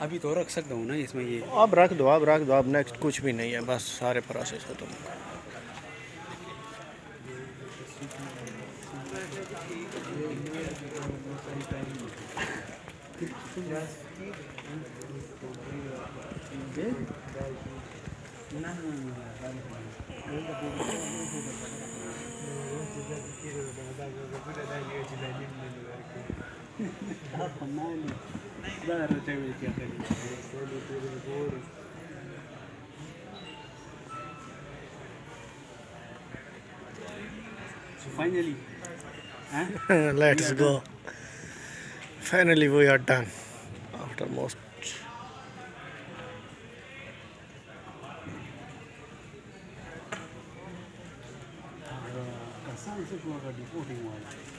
अभी तो रख सकता हूँ ना इसमें ये। अब रख दो, अब रख दो, अब नेक्स्ट कुछ भी नहीं है, बस सारे प्रोसेस खत्म। So finally, huh? Let's go. Finally, we are done. After most. Kassan se ko ga reporting wala.